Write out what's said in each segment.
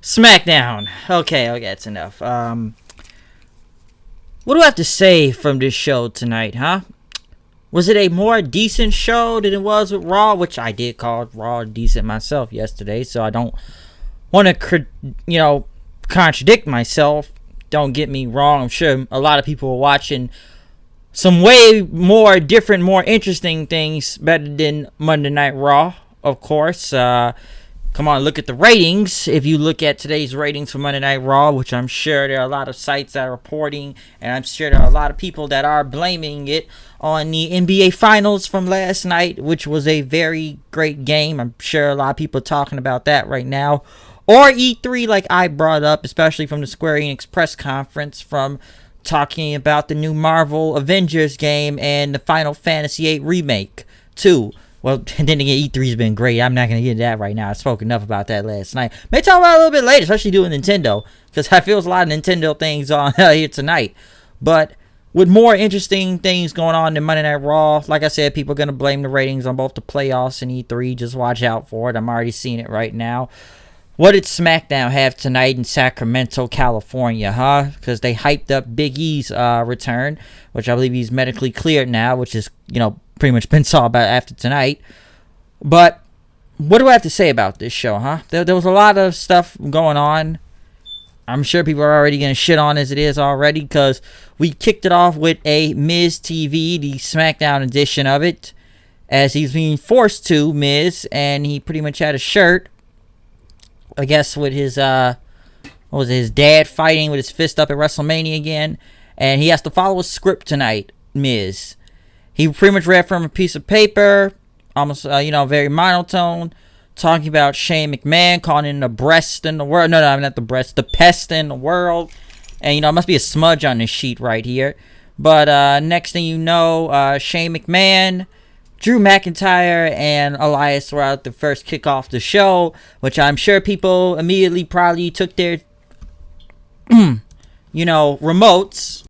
Smackdown. Okay, that's enough. What do I have to say from this show tonight, huh? Was it a more decent show than it was with Raw, which I did call Raw decent myself yesterday, so I don't want to, contradict myself. Don't get me wrong. I'm sure a lot of people are watching some way more different, more interesting things better than Monday Night Raw, of course. Come on, look at the ratings. If you look at today's ratings for Monday Night Raw, which I'm sure there are a lot of sites that are reporting, and I'm sure there are a lot of people that are blaming it on the NBA Finals from last night, which was a very great game. I'm sure a lot of people are talking about that right now. Or E3, like I brought up, especially from the Square Enix press conference, from talking about the new Marvel Avengers game and the Final Fantasy VIII Remake, too. Well, and then again, E3's been great. I'm not going to get into that right now. I spoke enough about that last night. May talk about it a little bit later, especially doing Nintendo, because I feel a lot of Nintendo things on here tonight. But with more interesting things going on than Monday Night Raw, like I said, people are going to blame the ratings on both the playoffs and E3. Just watch out for it. I'm already seeing it right now. What did Smackdown have tonight in Sacramento, California, huh? Because they hyped up Big E's return, which I believe he's medically cleared now, which is, pretty much been saw about after tonight. But what do I have to say about this show, huh? There was a lot of stuff going on. I'm sure people are already going to shit on as it is already, because we kicked it off with a Miz TV, the Smackdown edition of it, as he's being forced to, Miz, and he pretty much had a shirt, I guess, with his, his dad fighting with his fist up at WrestleMania again, and he has to follow a script tonight, Miz. He pretty much read from a piece of paper, almost, very monotone, talking about Shane McMahon, calling him the breast in the world. No, not the breast, the pest in the world. And, it must be a smudge on this sheet right here. But next thing you know, Shane McMahon, Drew McIntyre, and Elias were out to first kick off the show, which I'm sure people immediately probably took their, remotes.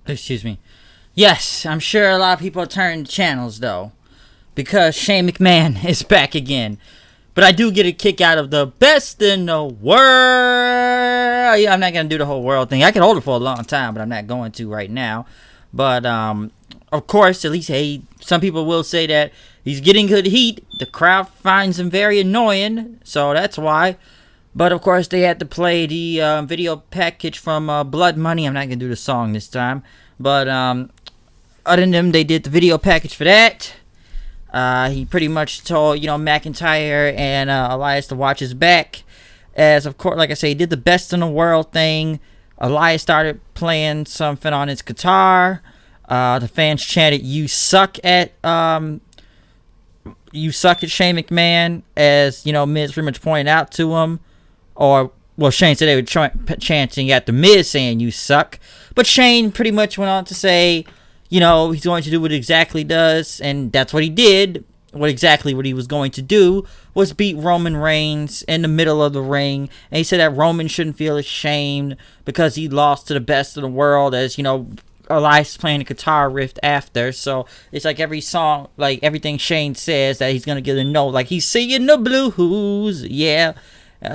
Excuse me. Yes, I'm sure a lot of people turned channels, though, because Shane McMahon is back again. But I do get a kick out of the best in the world. Yeah, I'm not going to do the whole world thing. I can hold it for a long time, but I'm not going to right now. But, of course, at least, hey, some people will say that he's getting good heat. The crowd finds him very annoying, so that's why. But, of course, they had to play the video package from Blood Money. I'm not going to do the song this time. But, other than them, they did the video package for that. He pretty much told, McIntyre and Elias to watch his back. As, of course, like I say, he did the best in the world thing. Elias started playing something on his guitar. The fans chanted, "You suck at Shane McMahon," as, Miz pretty much pointed out to him. Or, well, Shane said they were chanting at the Miz saying, "You suck." But Shane pretty much went on to say, he's going to do what exactly does, and that's what he did. What he was going to do was beat Roman Reigns in the middle of the ring. And he said that Roman shouldn't feel ashamed because he lost to the best in the world, as, Elias playing a guitar riff after. So it's like every song, like everything Shane says that he's going to get a note, like he's singing the blues. Yeah.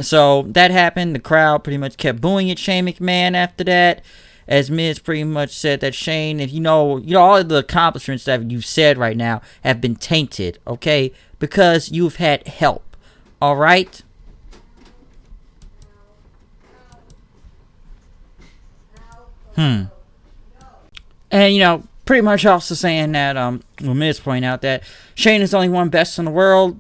So that happened. The crowd pretty much kept booing at Shane McMahon after that, as Miz pretty much said that Shane, if all of the accomplishments that you've said right now have been tainted, okay? Because you've had help, all right? And, pretty much also saying that, Miz pointing out that Shane is only one best in the world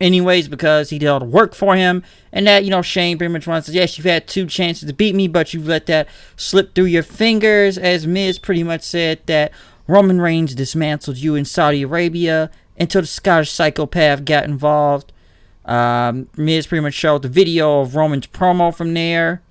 anyways, because he did all the work for him, and that, Shane pretty much wants to, yes, you've had 2 chances to beat me, but you've let that slip through your fingers, as Miz pretty much said that Roman Reigns dismantled you in Saudi Arabia until the Scottish psychopath got involved. Miz pretty much showed the video of Roman's promo from there,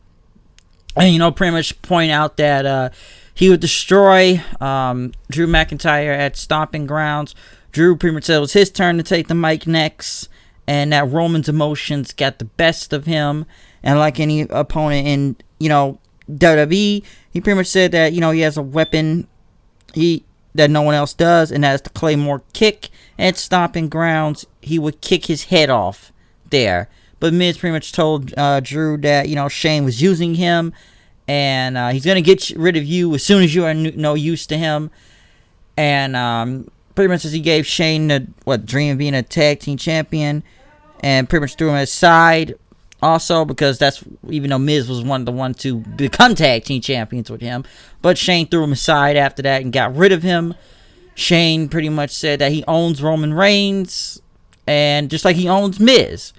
and, pretty much point out that, he would destroy, Drew McIntyre at Stomping Grounds. Drew pretty much said it was his turn to take the mic next, and that Roman's emotions got the best of him. And like any opponent in, WWE, he pretty much said that, he has a weapon. He that no one else does, and that's the Claymore kick. And stomping grounds, he would kick his head off there. But Miz pretty much told Drew that, Shane was using him, and he's going to get rid of you as soon as you are no use to him. And pretty much as he gave Shane the dream of being a tag team champion, and pretty much threw him aside also, because that's, even though Miz was one of the ones to become tag team champions with him, but Shane threw him aside after that and got rid of him. Shane pretty much said that he owns Roman Reigns, and just like he owns Miz.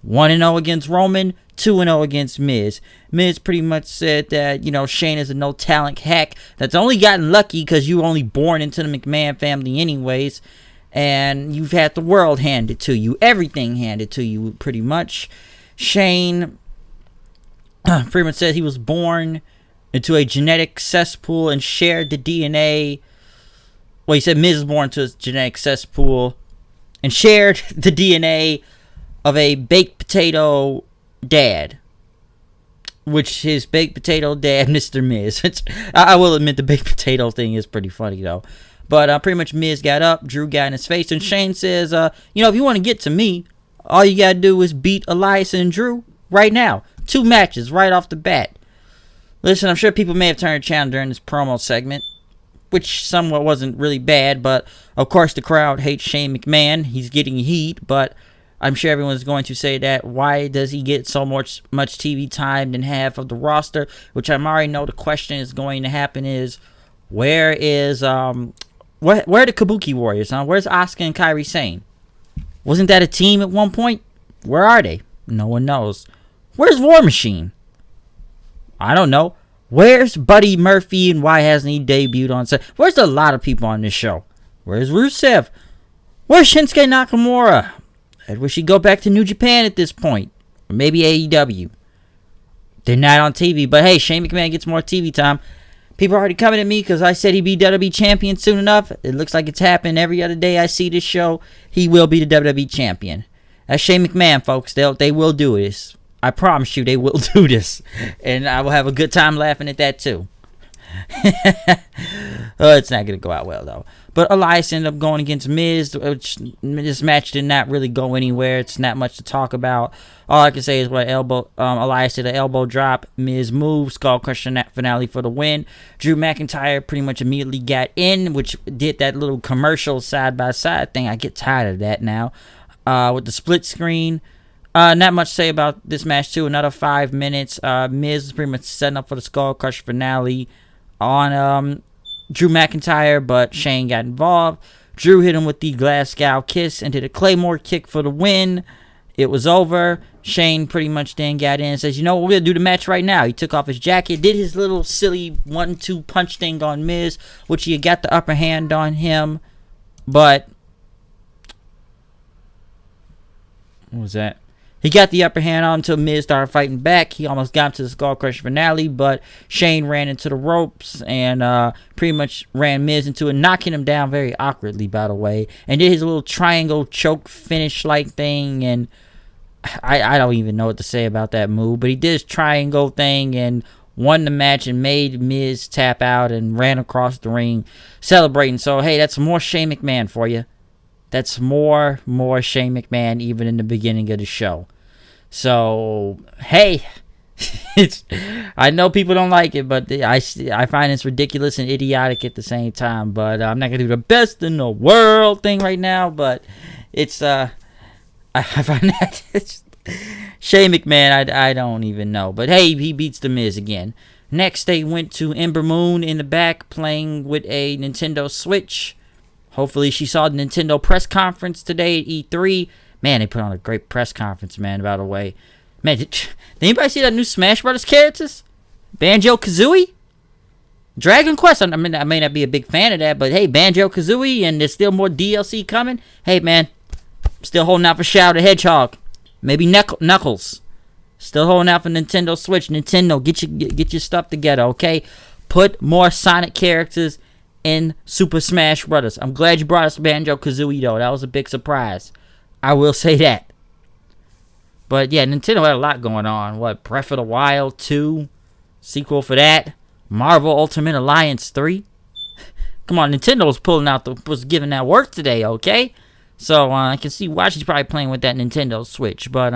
1-0 against Roman, 2-0 against Miz. Miz pretty much said that, Shane is a no-talent hack that's only gotten lucky because you were only born into the McMahon family anyways, and you've had the world handed to you, everything handed to you, pretty much. Shane pretty much said he was born into a genetic cesspool and shared the DNA. Well, he said Miz was born into a genetic cesspool and shared the DNA of a baked potato dad, which his baked potato dad, Mr. Miz. I will admit the baked potato thing is pretty funny though. But pretty much Miz got up, Drew got in his face, and Shane says, if you want to get to me, all you gotta do is beat Elias and Drew right now. 2 matches right off the bat. Listen, I'm sure people may have turned the channel during this promo segment, which somewhat wasn't really bad, but of course the crowd hates Shane McMahon. He's getting heat, but I'm sure everyone's going to say that, why does he get so much TV time than half of the roster? Which I already know the question is going to happen is, where is where are the Kabuki Warriors, huh? Where's Asuka and Kairi Sane? Wasn't that a team at one point? Where are they? No one knows. Where's War Machine? I don't know. Where's Buddy Murphy, and why hasn't he debuted on set? Where's a lot of people on this show? Where's Rusev? Where's Shinsuke Nakamura? I wish he'd go back to New Japan at this point. Or maybe AEW. They're not on TV. But hey, Shane McMahon gets more TV time. People are already coming at me because I said he'd be WWE champion soon enough. It looks like it's happening every other day I see this show. He will be the WWE champion. That's Shane McMahon, folks. They will do this. I promise you they will do this. And I will have a good time laughing at that too. It's not going to go out well though. But Elias ended up going against Miz, which this match did not really go anywhere. It's not much to talk about. All I can say is Elias did an elbow drop, Miz moved, Skull Crusher finale for the win. Drew McIntyre pretty much immediately got in, which did that little commercial side by side thing. I get tired of that now. With the split screen. Not much to say about this match too. Another 5 minutes. Miz is pretty much setting up for the Skull Crusher finale on Drew McIntyre, but Shane got involved. Drew hit him with the Glasgow kiss and did a Claymore kick for the win. It was over. Shane pretty much then got in and says, we're going to do the match right now. He took off his jacket, did his little silly 1-2 punch thing on Miz, which he got the upper hand on him. But what was that? He got the upper hand on him until Miz started fighting back. He almost got him to the Skull Crusher finale, but Shane ran into the ropes and pretty much ran Miz into it, knocking him down very awkwardly, by the way, and did his little triangle choke finish-like thing, and I don't even know what to say about that move, but he did his triangle thing and won the match and made Miz tap out and ran across the ring celebrating. So, hey, that's more Shane McMahon for you. That's more Shane McMahon even in the beginning of the show. So, hey, I know people don't like it, but I find it's ridiculous and idiotic at the same time. But I'm not going to do the best in the world thing right now, but it's, I find that it's Shane McMahon, I don't even know. But hey, he beats The Miz again. Next, they went to Ember Moon in the back playing with a Nintendo Switch. Hopefully she saw the Nintendo press conference today at E3. Man, they put on a great press conference, man, by the way. Man, did anybody see that new Smash Brothers characters? Banjo-Kazooie? Dragon Quest. I mean, I may not be a big fan of that, but hey, Banjo-Kazooie, and there's still more DLC coming. Hey, man, still holding out for Shadow the Hedgehog. Maybe Knuckles. Still holding out for Nintendo Switch. Nintendo, get your stuff together, okay? Put more Sonic characters in Super Smash Brothers. I'm glad you brought us Banjo-Kazooie, though. That was a big surprise. I will say that. But yeah, Nintendo had a lot going on. What, Breath of the Wild 2? Sequel for that. Marvel Ultimate Alliance 3. Come on, Nintendo's was giving that work today, okay? So I can see why she's probably playing with that Nintendo Switch. But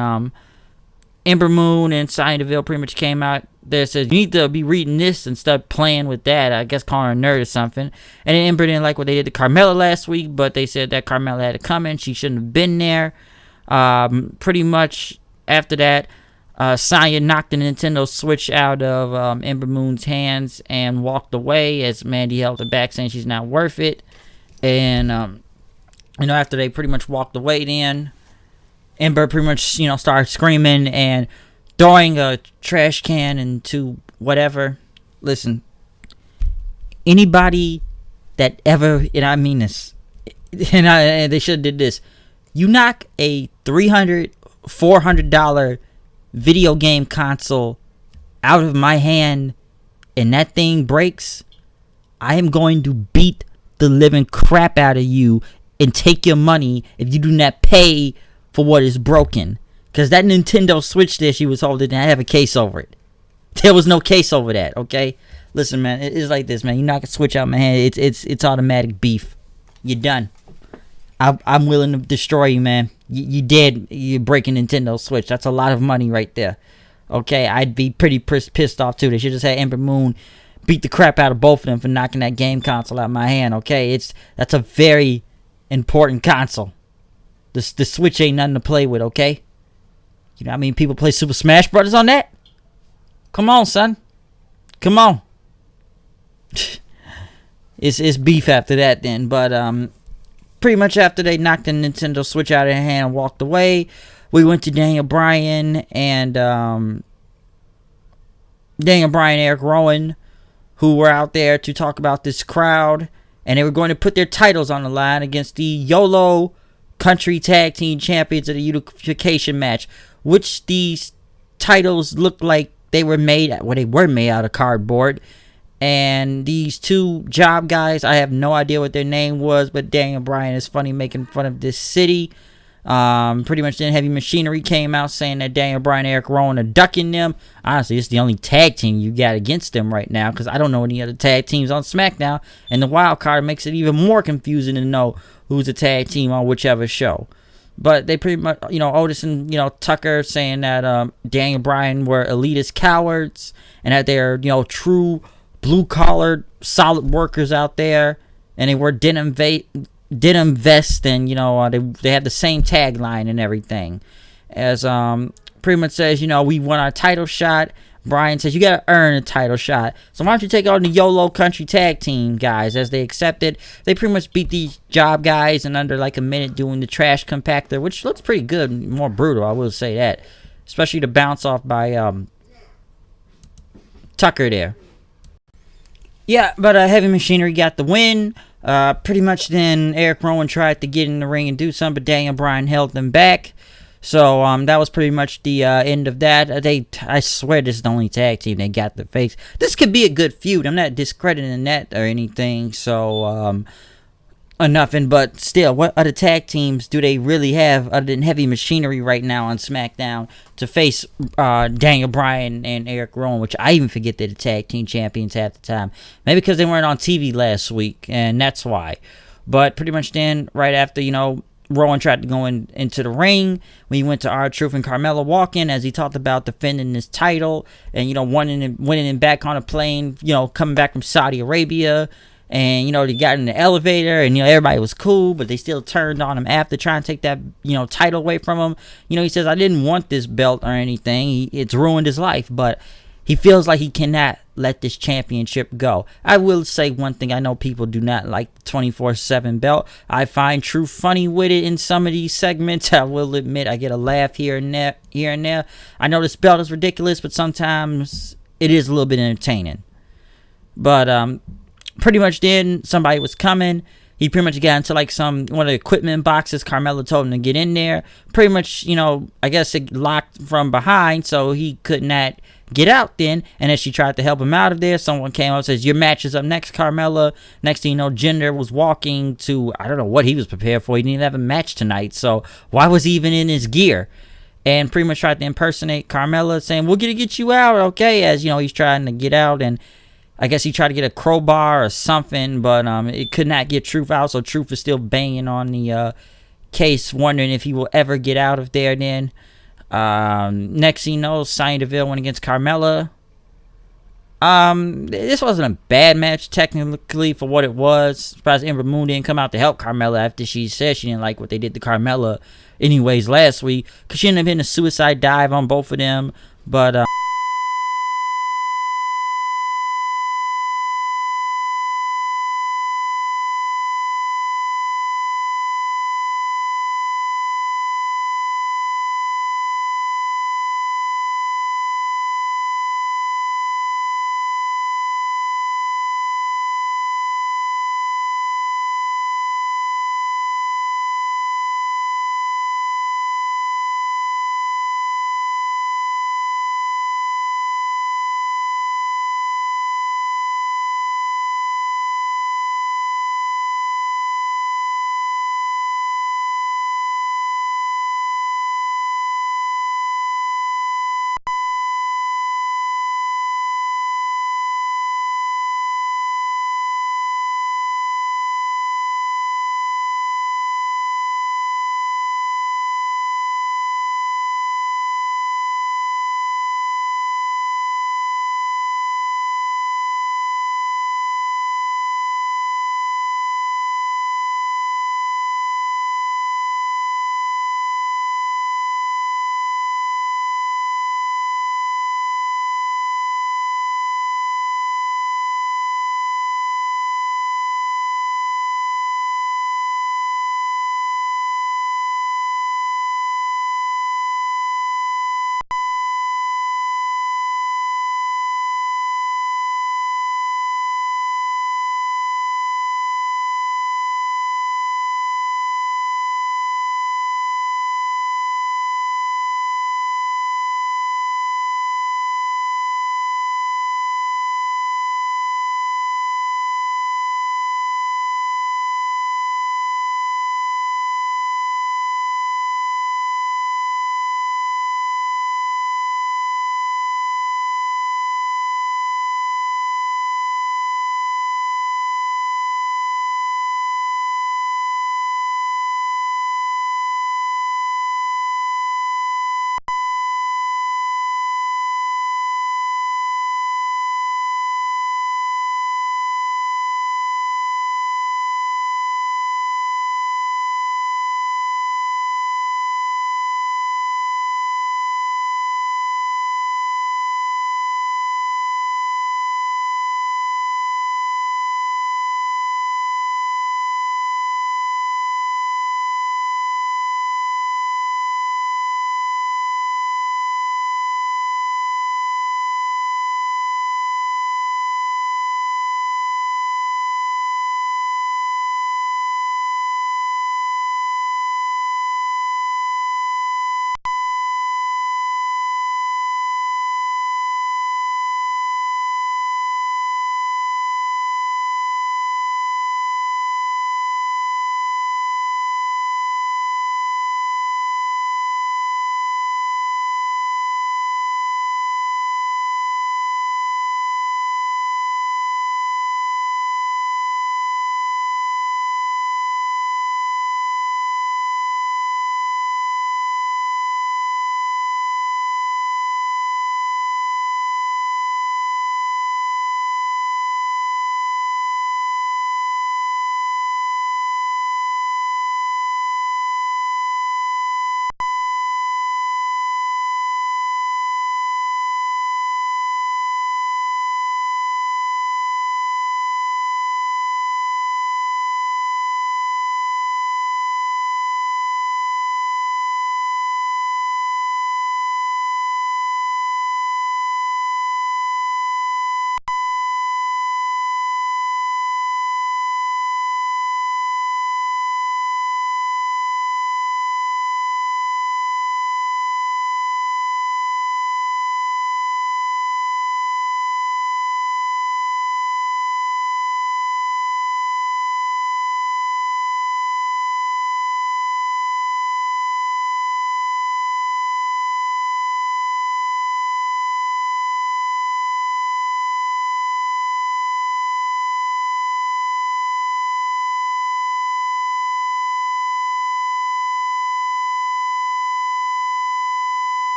Ember Moon and Sonya Deville pretty much came out there, says you need to be reading this and start playing with that. I guess calling her a nerd or something. And then Ember didn't like what they did to Carmella last week, but they said that Carmella had to come in. She shouldn't have been there. Pretty much after that, Sonya knocked the Nintendo Switch out of Ember Moon's hands and walked away as Mandy held her back, saying she's not worth it. And after they pretty much walked away, then Ember pretty much started screaming and throwing a trash can into whatever. Listen, anybody that ever, and I mean this, and they should have did this. You knock a $300, $400 video game console out of my hand and that thing breaks, I am going to beat the living crap out of you and take your money if you do not pay for what is broken. Because that Nintendo Switch there she was holding, I have a case over it. There was no case over that, okay? Listen, man, it's like this, man. You knock a Switch out of my hand, it's automatic beef. You're done. I'm willing to destroy you, man. You dead. You're breaking Nintendo Switch. That's a lot of money right there. Okay, I'd be pretty pissed off too. They should just have Ember Moon beat the crap out of both of them for knocking that game console out of my hand. Okay, that's a very important console. The Switch ain't nothing to play with. Okay, you know what I mean? People play Super Smash Brothers on that. Come on, son. Come on. It's beef after that then, but pretty much after they knocked the Nintendo Switch out of their hand and walked away, we went to Daniel Bryan and Eric Rowan, who were out there to talk about this crowd, and they were going to put their titles on the line against the YOLO Country Tag Team Champions of the Unification match, which these titles looked like they were made out of cardboard. And these two job guys, I have no idea what their name was, but Daniel Bryan is funny making fun of this city. Pretty much then Heavy Machinery came out saying that Daniel Bryan and Eric Rowan are ducking them. Honestly, it's the only tag team you got against them right now, because I don't know any other tag teams on SmackDown, and the wild card makes it even more confusing to know who's a tag team on whichever show. But they pretty much, Otis and, Tucker saying that Daniel Bryan were elitist cowards and that they're, true blue-collar, solid workers out there, and they wear denim vest, and they have the same tagline and everything. As pretty much says, we won our title shot. Bryan says you gotta earn a title shot, so why don't you take on the YOLO Country Tag Team guys? As they accepted, they pretty much beat these job guys in under like a minute doing the trash compactor, which looks pretty good, more brutal, I will say that, especially the bounce off by Tucker there. Yeah, but Heavy Machinery got the win. Pretty much then Eric Rowan tried to get in the ring and do something, but Daniel Bryan held them back. So that was pretty much the end of that. I swear this is the only tag team they got to face. This could be a good feud. I'm not discrediting that or anything. So or nothing, but still, what other tag teams do they really have other than Heavy Machinery right now on SmackDown to face Daniel Bryan and Eric Rowan, which I even forget they're the tag team champions half the time. Maybe because they weren't on TV last week, and that's why. But pretty much then, right after, Rowan tried to go into the ring, when he went to R-Truth and Carmella walking, as he talked about defending his title and, winning him back on a plane, coming back from Saudi Arabia. And, they got in the elevator and, everybody was cool, but they still turned on him after trying to take that, title away from him. He says, I didn't want this belt or anything. It's ruined his life, but he feels like he cannot let this championship go. I will say one thing. I know people do not like the 24/7 belt. I find true funny with it in some of these segments. I will admit I get a laugh here and there. I know this belt is ridiculous, but sometimes it is a little bit entertaining. But, pretty much then somebody was coming. He pretty much got into like one of the equipment boxes. Carmella told him to get in there. Pretty much, I guess it locked from behind, so he could not get out then. And as she tried to help him out of there, someone came up and says, your match is up next, Carmella. Next thing you know, Jinder was walking to, I don't know what he was prepared for. He didn't have a match tonight, so why was he even in his gear? And pretty much tried to impersonate Carmella, saying, we're going to get you out, okay? As, he's trying to get out, and I guess he tried to get a crowbar or something, but it could not get Truth out, so Truth is still banging on the case, wondering if he will ever get out of there then. Next thing you know, Sonya Deville went against Carmella. This wasn't a bad match technically for what it was. Surprised Ember Moon didn't come out to help Carmella after she said she didn't like what they did to Carmella anyways last week, because she ended up hitting a suicide dive on both of them. But